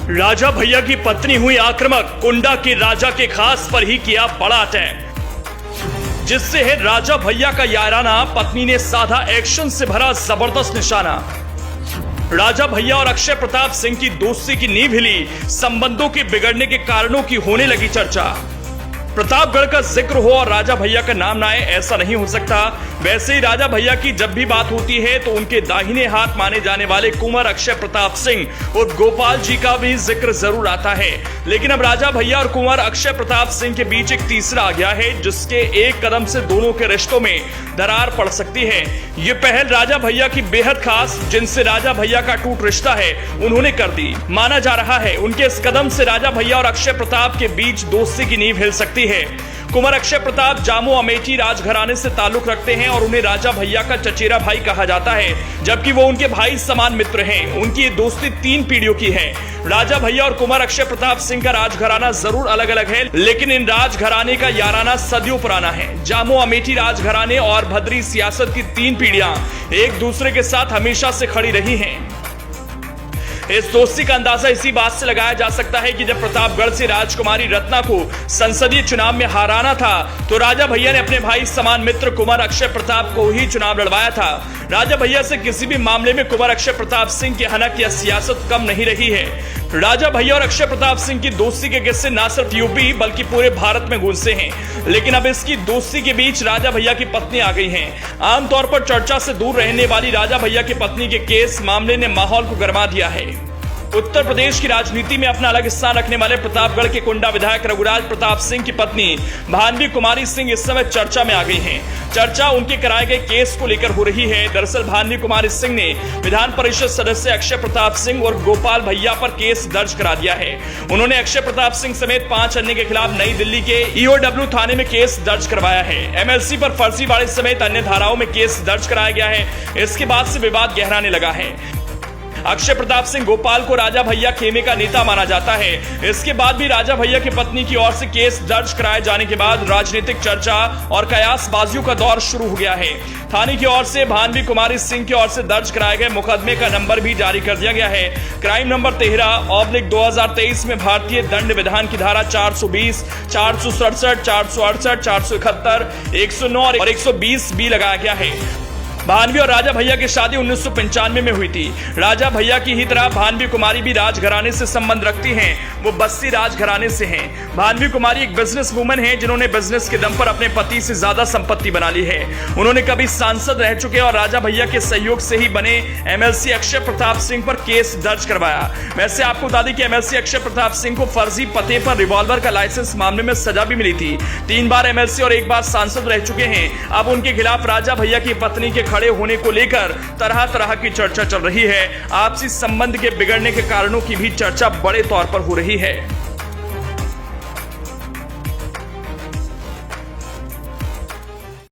राजा भैया की पत्नी हुई आक्रामक, कुंडा के राजा के खास पर ही किया बड़ा अटैक, जिससे है राजा भैया का याराना पत्नी ने साधा एक्शन से भरा जबरदस्त निशाना। राजा भैया और अक्षय प्रताप सिंह की दोस्ती की नींव हिली, संबंधों के बिगड़ने के कारणों की होने लगी चर्चा। प्रतापगढ़ का जिक्र हो और राजा भैया का नाम ना आए, ऐसा नहीं हो सकता। वैसे ही राजा भैया की जब भी बात होती है तो उनके दाहिने हाथ माने जाने वाले कुंवर अक्षय प्रताप सिंह और गोपाल जी का भी जिक्र जरूर आता है। लेकिन अब राजा भैया और कुंवर अक्षय प्रताप सिंह के बीच एक तीसरा आ गया है, जिसके एक कदम से दोनों के रिश्तों में दरार पड़ सकती है। ये पहल राजा भैया की बेहद खास, जिनसे राजा भैया का टूट रिश्ता है, उन्होंने कर दी। माना जा रहा है उनके इस कदम से राजा भैया और अक्षय प्रताप के बीच दोस्ती की नींव हिल सकती है। कुंवर अक्षय प्रताप जामो अमेठी राजघराने से ताल्लुक रखते हैं और उन्हें राजा भैया का चचेरा भाई कहा जाता है, जबकि वो उनके भाई समान मित्र हैं। उनकी ये दोस्ती 3 पीढ़ियों की है। राजा भैया और कुंवर अक्षय प्रताप सिंह का राजघराना जरूर अलग अलग है, लेकिन इन राजघराने का याराना सदियों पुराना है। जामो अमेठी राजघराने और भद्री सियासत की 3 पीढ़ियां एक दूसरे के साथ हमेशा से खड़ी रही हैं। इस दोस्ती का अंदाजा इसी बात से लगाया जा सकता है कि जब प्रतापगढ़ से राजकुमारी रत्ना को संसदीय चुनाव में हराना था, तो राजा भैया ने अपने भाई समान मित्र कुंवर अक्षय प्रताप को ही चुनाव लड़वाया था। राजा भैया से किसी भी मामले में कुंवर अक्षय प्रताप सिंह की हनक या सियासत कम नहीं रही है। राजा भैया और अक्षय प्रताप सिंह की दोस्ती के किस्से न सिर्फ यूपी बल्कि पूरे भारत में गूंजते हैं। लेकिन अब इसकी दोस्ती के बीच राजा भैया की पत्नी आ गई हैं। आमतौर पर चर्चा से दूर रहने वाली राजा भैया की पत्नी के केस मामले ने माहौल को गर्मा दिया है। उत्तर प्रदेश की राजनीति में अपना अलग स्थान रखने वाले प्रतापगढ़ के कुंडा विधायक रघुराज प्रताप सिंह की पत्नी भानवी कुमारी सिंह इस समय चर्चा में आ गई हैं। चर्चा उनके कराए गए केस को लेकर हो रही है। दरअसल भानवी कुमारी सिंह ने विधान परिषद सदस्य अक्षय प्रताप सिंह और गोपाल भैया पर केस दर्ज करा दिया है। उन्होंने अक्षय प्रताप सिंह समेत 5 अन्य के खिलाफ नई दिल्ली के ईओडब्ल्यू थाने में केस दर्ज करवाया है। एमएलसी पर फर्जीवाड़े समेत अन्य धाराओं में केस दर्ज कराया गया है। इसके बाद से विवाद गहराने लगा है। अक्षय प्रताप सिंह गोपाल को राजा भैया खेमे का नेता माना जाता है। इसके बाद भी राजा भैया की पत्नी की ओर से केस दर्ज कराए जाने के बाद राजनीतिक चर्चा और कयासबाजियों का दौर शुरू हो गया है। थाने की ओर से भानवी कुमारी सिंह की ओर से दर्ज कराए गए मुकदमे का नंबर भी जारी कर दिया गया है। क्राइम नंबर 13/2023 में भारतीय दंड विधान की धारा 420, 467, 468, 471, 109 और 120 भी लगाया गया है। भानवी और राजा भैया की शादी 1995 में हुई थी। राजा भैया की ही तरह भानवी कुमारी भी राजघराने से संबंध रखती हैं। वो बस्ती राजघराने से हैं। भानवी कुमारी एक बिजनेस वुमन है, जिन्होंने बिजनेस के दम पर अपने पति से ज्यादा संपत्ति बना ली है। उन्होंने कभी सांसद रह चुके और राजा भैया के सहयोग से ही बने एमएलसी अक्षय प्रताप सिंह पर केस दर्ज करवाया। वैसे आपको बता दें कि एमएलसी अक्षय प्रताप सिंह को फर्जी पते पर रिवॉल्वर का लाइसेंस मामले में सजा भी मिली थी। 3 बार एमएलसी और 1 बार सांसद रह चुके हैं। अब उनके खिलाफ राजा भैया की पत्नी के खड़े होने को लेकर तरह तरह की चर्चा चल रही है। आपसी संबंध के बिगड़ने के कारणों की भी चर्चा बड़े तौर पर हो रही है।